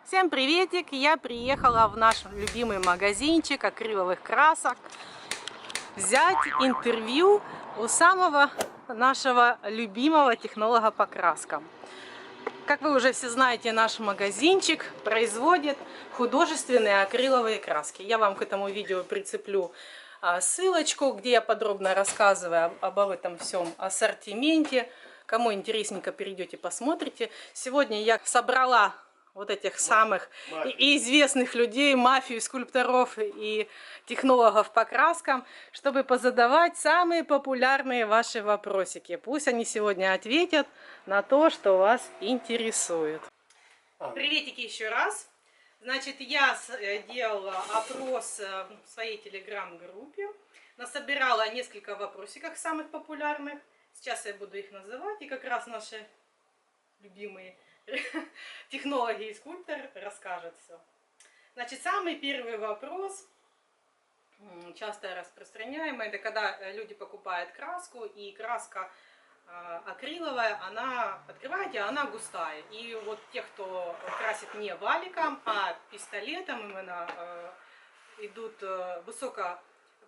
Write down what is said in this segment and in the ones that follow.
Всем приветик! Я приехала в наш любимый магазинчик акриловых красок взять интервью у самого нашего любимого технолога по краскам. Как вы уже все знаете, наш магазинчик производит художественные акриловые краски. Я вам к этому видео прицеплю ссылочку, где я подробно рассказываю об этом всем ассортименте. Кому интересненько, перейдете, посмотрите. Сегодня я собрала вот этих самых известных людей, мафию, скульпторов и технологов по краскам, чтобы позадавать самые популярные ваши вопросики. Пусть они сегодня ответят на то, что вас интересует. Приветики еще раз. Значит, я делала опрос в своей телеграм-группе, насобирала несколько вопросиков самых популярных. Сейчас я буду их называть, и как раз наши любимые технологи и скульпторы расскажут все. Значит, самый первый вопрос, часто распространяемый, это когда люди покупают краску, и краска акриловая, она, открываете, она густая. И вот те, кто красит не валиком, а пистолетом, именно идут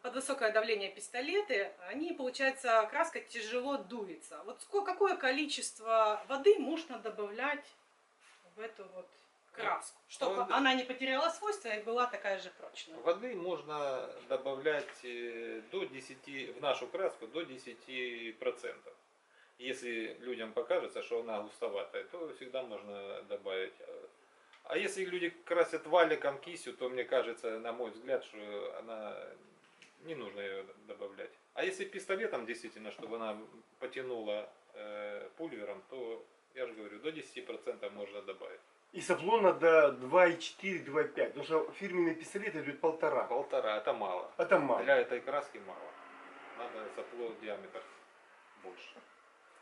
под высокое давление пистолеты, они, получается, краска тяжело дуется. Вот какое количество воды можно добавлять в эту вот краску, чтобы она не потеряла свойства и была такая же прочная? Воды можно добавлять до 10, в нашу краску до 10%. Если людям покажется, что она густоватая, то всегда можно добавить. А если люди красят валиком, кистью, то мне кажется, на мой взгляд, что она не нужно ее добавлять. А если пистолетом действительно, чтобы она потянула пульвером, то, я же говорю, до 10% можно добавить. И саплона до 2,4-2,5. Потому что фирменные пистолеты идут 1,5. 1,5, это мало. Это мало. Для этой краски мало. Надо сапло диаметр больше.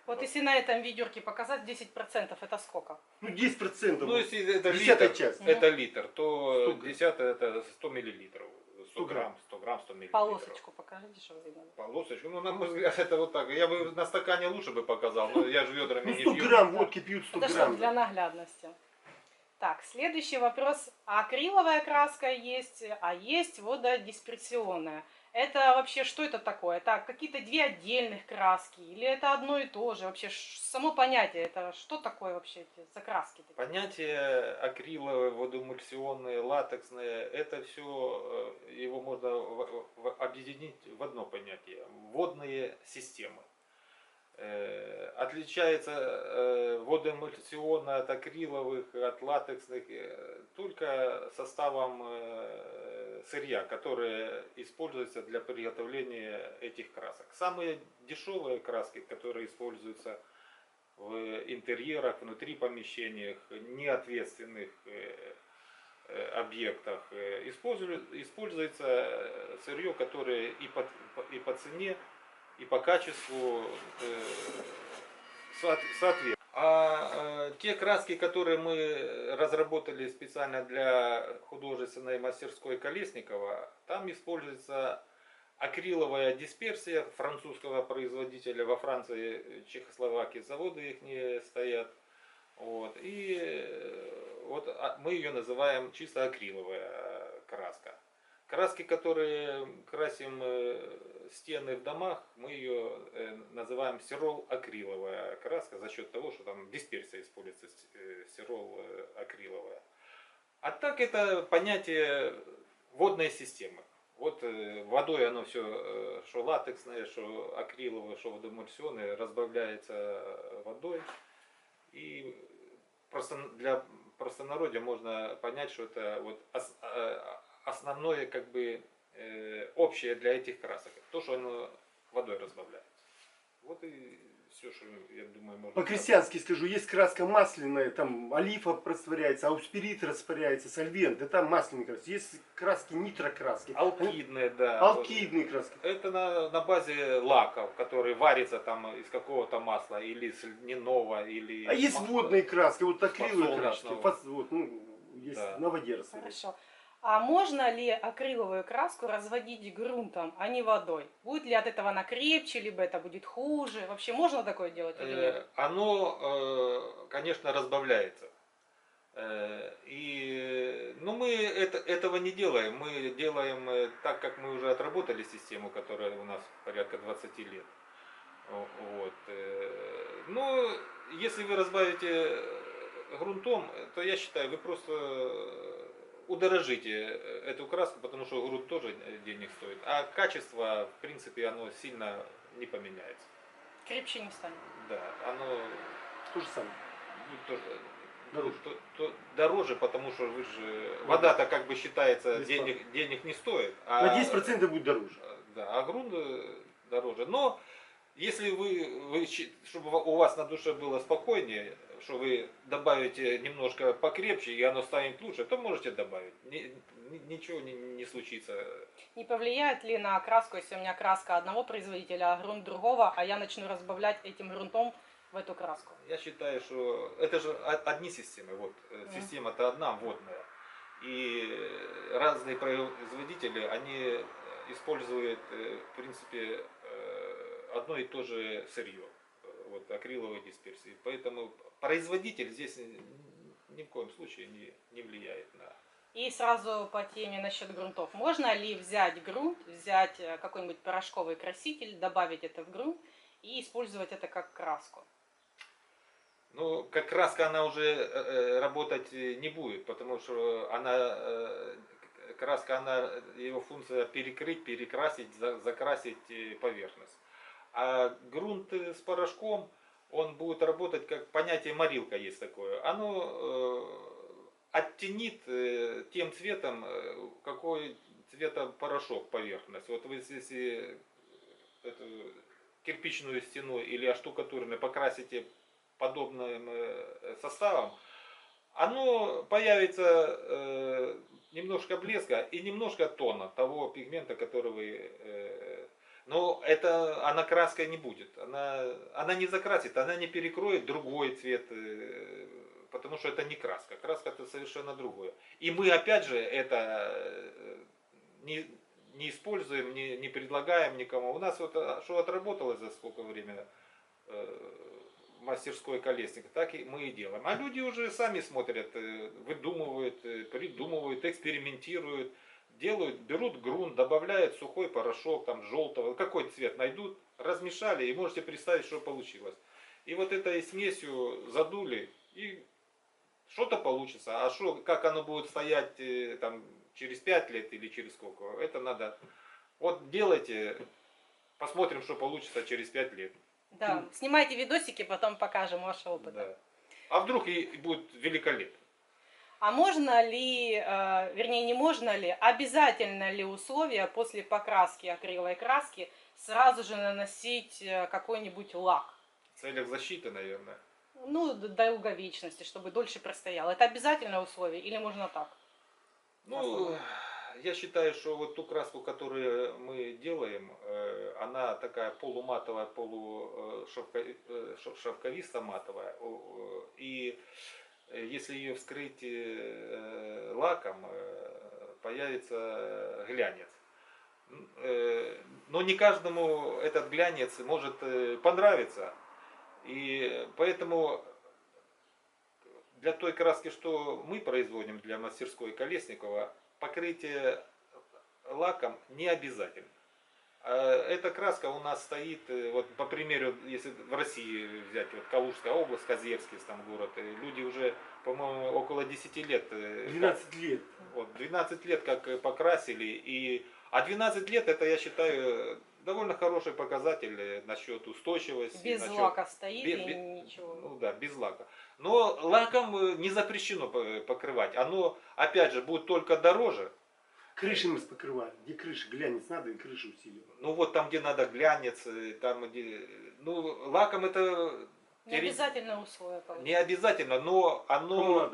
Вот если на этом ведерке показать 10%, это сколько? Ну 10%. Ну если это десятая литр, часть. это литр, то 10 это 100 миллилитров. 100 грамм, 100 миллилитров. Полосочку покажите, чтобы видно. Полосочку, ну на мой взгляд это вот так. Я бы на стакане лучше бы показал, но я же ведрами не 100 пью. грамм водки пьют 100 Это грамм. что, для наглядности. Так, следующий вопрос. Акриловая краска есть, а есть вододисперсионная. Это вообще что это такое? Это какие-то две отдельных краски? Или это одно и то же? Вообще само понятие, это что такое вообще эти за краски? Понятие акриловое, водоэмульсионное, латексное, это все, его можно объединить в одно понятие. Водные системы. Отличается водоэмульсионное от акриловых, от латексных только составом сырья, которое используется для приготовления этих красок. Самые дешевые краски, которые используются в интерьерах, внутри помещениях, неответственных объектах, используется сырье, которое и по цене, и по качеству соответствует. А те краски, которые мы разработали специально для художественной мастерской Колесникова, там используется акриловая дисперсия французского производителя. Во Франции, Чехословакии заводы их не стоят. Вот. И вот мы ее называем чисто акриловая краска. Краски, которые красим стены в домах, мы ее называем стирол акриловая краска за счет того, что там дисперсия используется, стирол акриловая. А так это понятие водной системы. Вот водой оно все, что латексное, что акриловое, что водоэмульсионное, разбавляется водой. И просто для простонародья можно понять, что это вот основное, как бы, общее для этих красок. То, что оно водой разбавляется. Вот и все, что, я думаю, можно... По-крестьянски скажу, есть краска масляная, там олифа растворяется, ауспирит растворяется, сольвент, это масляные краски. Есть краски нитрокраски. Алкидные, да. Алкидные краски. Это на базе лаков, которые варятся там из какого-то масла, или с льняного, или... А есть водные краски, вот акриловые краски. подсолнечного. Вот, ну, есть Да. на воде растворяются. Хорошо. А можно ли акриловую краску разводить грунтом, а не водой? Будет ли от этого она крепче, либо это будет хуже? Вообще можно такое делать или нет? Оно, конечно, разбавляется. И Ну, мы этого не делаем. Мы делаем так, как мы уже отработали систему, которая у нас порядка 20 лет. Вот. Ну, если вы разбавите грунтом, то я считаю, вы просто удорожите эту краску, потому что грунт тоже денег стоит. А качество, в принципе, оно сильно не поменяется. Крепче не станет. Да, оно То же самое. тоже Дороже. дороже, потому что вы же вода-то как бы считается Бесплатно. денег не стоит. На 10% будет дороже. Да, а грунт дороже. Но если чтобы у вас на душе было спокойнее, что вы добавите немножко покрепче и оно станет лучше, то можете добавить. Ничего не случится. Не повлияет ли на окраску, если у меня краска одного производителя, а грунт другого, а я начну разбавлять этим грунтом в эту краску? Я считаю, что это же одни системы. Вот, система-то одна, водная. И разные производители, они используют, в принципе, одно и то же сырье. Вот, акриловой дисперсии. Поэтому производитель здесь ни в коем случае не влияет на... И сразу по теме насчет грунтов. Можно ли взять грунт, взять какой-нибудь порошковый краситель, добавить это в грунт и использовать это как краску? Ну, как краска она уже работать не будет, потому что краска, его функция перекрыть, перекрасить, закрасить поверхность. А грунт с порошком, он будет работать как понятие морилка есть такое. Оно оттенит тем цветом, какой цвета порошок поверхность. Вот вы если эту кирпичную стену или оштукатуренную покрасите подобным составом, оно появится немножко блеска и немножко тона того пигмента, который вы... Но она краской не будет. Она не закрасит, она не перекроет другой цвет, потому что это не краска. Краска это совершенно другое. И мы опять же это не используем, не предлагаем никому. У нас вот что отработалось за сколько времени мастерской колесника, так и мы и делаем. А люди уже сами смотрят, выдумывают, придумывают, экспериментируют, делают, берут грунт, добавляют сухой порошок, там желтого, какой цвет найдут, размешали и можете представить, что получилось. И вот этой смесью задули и что-то получится. А как оно будет стоять там через 5 лет или через сколько, это надо... Вот делайте, посмотрим, что получится через 5 лет. Да, снимайте видосики, потом покажем ваши опыты. Да. А вдруг и будет великолепно. А можно ли, вернее не можно ли, обязательно ли условие после покраски акриловой краски сразу же наносить какой-нибудь лак? В целях защиты, наверное. Ну, долговечности, чтобы дольше простоял. Это обязательное условие или можно так? Ну, я считаю, что вот ту краску, которую мы делаем, она такая полуматовая, полушовковисто-матовая. И если ее вскрыть лаком, появится глянец. Но не каждому этот глянец может понравиться. И поэтому для той краски, что мы производим для мастерской Колесникова, покрытие лаком не обязательно. Эта краска у нас стоит, вот по примеру, если в России взять, вот Калужская область, Козельский там город, люди уже, по-моему, около 10 лет. 12 лет. Вот, 12 лет как покрасили, а 12 лет это, я считаю, довольно хороший показатель насчет устойчивости. Без насчет... лака стоит и ничего. Ну да, без лака. Но лаком не запрещено покрывать. Оно, опять же, будет только дороже. Крыши мы покрывали. Где крыша, глянец надо и крышу усиливаем. Ну вот там, где надо глянец, там где... Ну, лаком это... Не обязательное условие. Не обязательно, но оно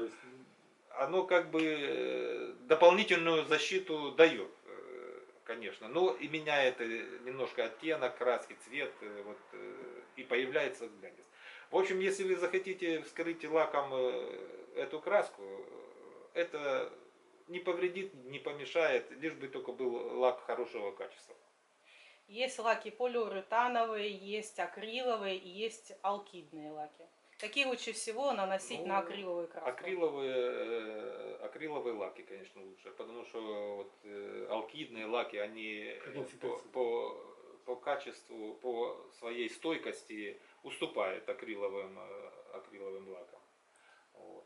как бы дополнительную защиту дает, конечно. Но и меняет немножко оттенок, краски, цвет, вот, и появляется глянец. В общем, если вы захотите вскрыть лаком эту краску, это не повредит, не помешает, лишь бы только был лак хорошего качества. Есть лаки полиуретановые, есть акриловые и есть алкидные лаки. Какие лучше всего наносить Ну, на акриловую краску? акриловые лаки, конечно, лучше, потому что вот, алкидные лаки, они Конденсация. по качеству, по своей стойкости уступают акриловым лакам. Вот.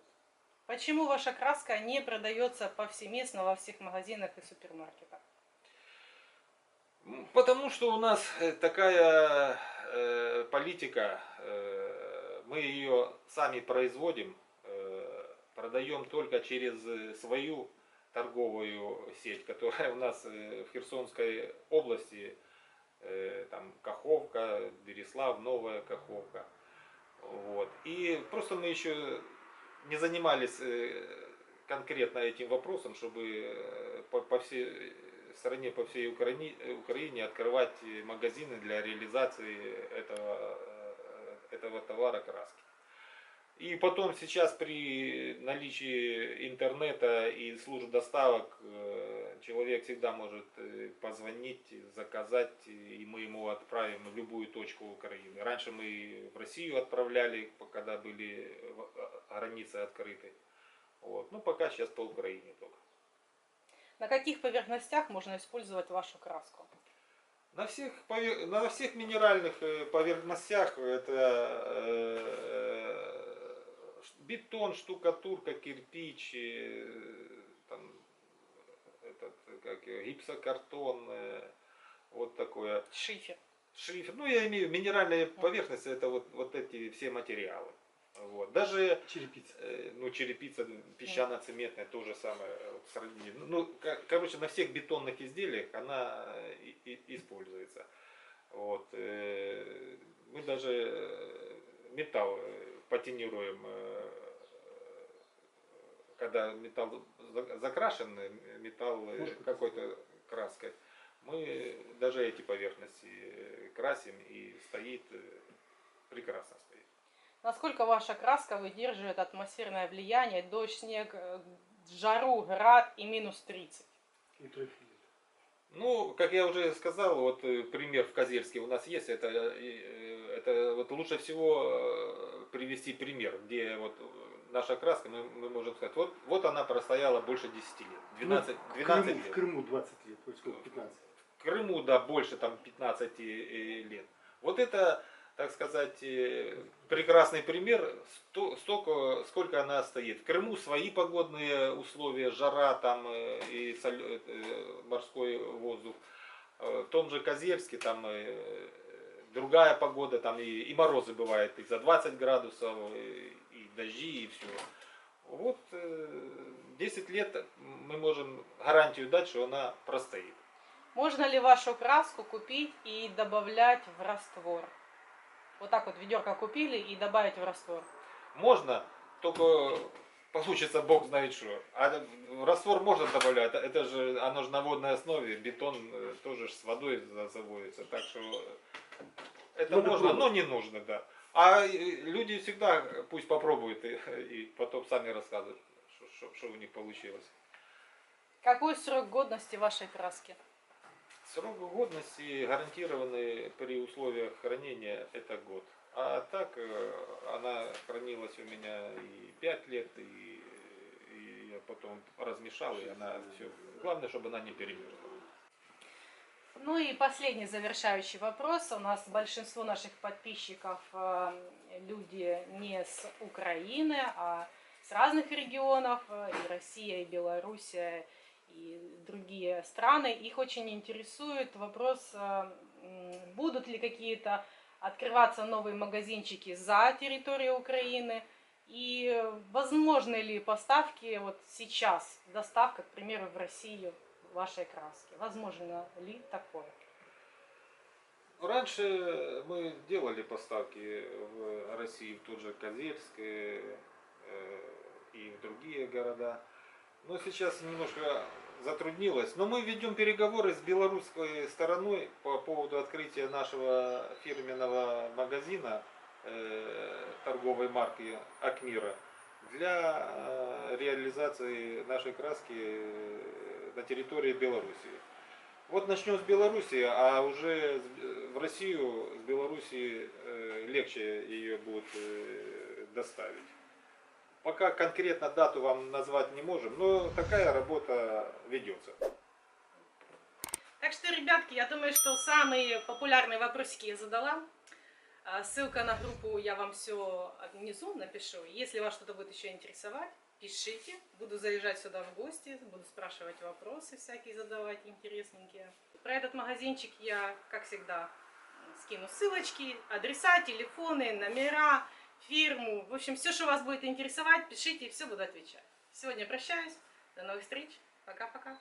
Почему ваша краска не продается повсеместно во всех магазинах и супермаркетах? Потому что у нас такая политика, мы ее сами производим, продаем только через свою торговую сеть, которая у нас в Херсонской области, там Каховка, Береслав, Новая Каховка. Вот. И просто мы еще не занимались конкретно этим вопросом, чтобы по всей стране, по всей Украине открывать магазины для реализации этого товара краски. И потом сейчас при наличии интернета и служб доставок человек всегда может позвонить, заказать, и мы ему отправим в любую точку Украины. Раньше мы в Россию отправляли, когда были границы открыты. Вот. Ну, пока сейчас по Украине только. На каких поверхностях можно использовать вашу краску? На всех минеральных поверхностях это бетон, штукатурка, кирпич, там, гипсокартон, вот такое. Шифер. Шифер. Ну, я имею минеральные поверхности, это вот эти все материалы. Вот. Даже Черепица. черепица, песчано-цементная, то же самое. Вот, ну, короче, на всех бетонных изделиях она используется. Вот. Мы даже металл патинируем, когда металл закрашен, металл какой-то краской. Мы даже эти поверхности красим, и стоит прекрасно стоит. Насколько ваша краска выдерживает атмосферное влияние, дождь, снег, жару, град и минус 30? Ну, как я уже сказал, вот пример в Козельске у нас есть. Это вот лучше всего привести пример, где вот наша краска, мы можем сказать, вот она простояла больше 10 лет, 12 лет. В Крыму 20 лет, сколько, 15? В Крыму, да, больше там 15 лет. Вот это, так сказать, прекрасный пример, сколько она стоит. В Крыму свои погодные условия, жара там и морской воздух. В том же Козельске там другая погода, там и морозы бывают и за 20 градусов, и дожди, и все. Вот 10 лет мы можем гарантию дать, что она простоит. Можно ли вашу краску купить и добавлять в раствор? Вот так вот ведерко купили и добавить в раствор. Можно, только получится бог знает что. А раствор можно добавлять, это же оно же на водной основе, бетон тоже с водой заводится, так что это Надо можно, пробовать. но не нужно, да. А люди всегда пусть попробуют и потом сами рассказывают, что у них получилось. Какой срок годности вашей краски? Срок годности гарантированный при условиях хранения это год. А так она хранилась у меня и 5 лет, и я потом размешал, и она все. Главное, чтобы она не перемерзла. Ну и последний завершающий вопрос. У нас большинство наших подписчиков люди не с Украины, а с разных регионов, и Россия, и Белоруссия, и другие страны. Их очень интересует вопрос, будут ли какие-то открываться новые магазинчики за территорией Украины, и возможны ли поставки вот сейчас, доставка, к примеру, в Россию вашей краски. Возможно ли такое? Раньше мы делали поставки в Россию, в тот же Козельск и в другие города. Но сейчас немножко затруднилось. Но мы ведем переговоры с белорусской стороной по поводу открытия нашего фирменного магазина торговой марки Акмира для реализации нашей краски на территории Белоруссии. Вот начнем с Белоруссии, а уже в Россию с Белоруссии легче ее будет доставить. Пока конкретно дату вам назвать не можем, но такая работа ведется. Так что, ребятки, я думаю, что самые популярные вопросики я задала. Ссылка на группу я вам все внизу напишу. Если вас что-то будет еще интересовать, пишите. Буду заезжать сюда в гости, буду спрашивать вопросы всякие, задавать интересненькие. Про этот магазинчик я, как всегда, скину ссылочки, адреса, телефоны, номера, фирму. В общем, все, что вас будет интересовать, пишите, и все буду отвечать. Сегодня прощаюсь. До новых встреч. Пока-пока.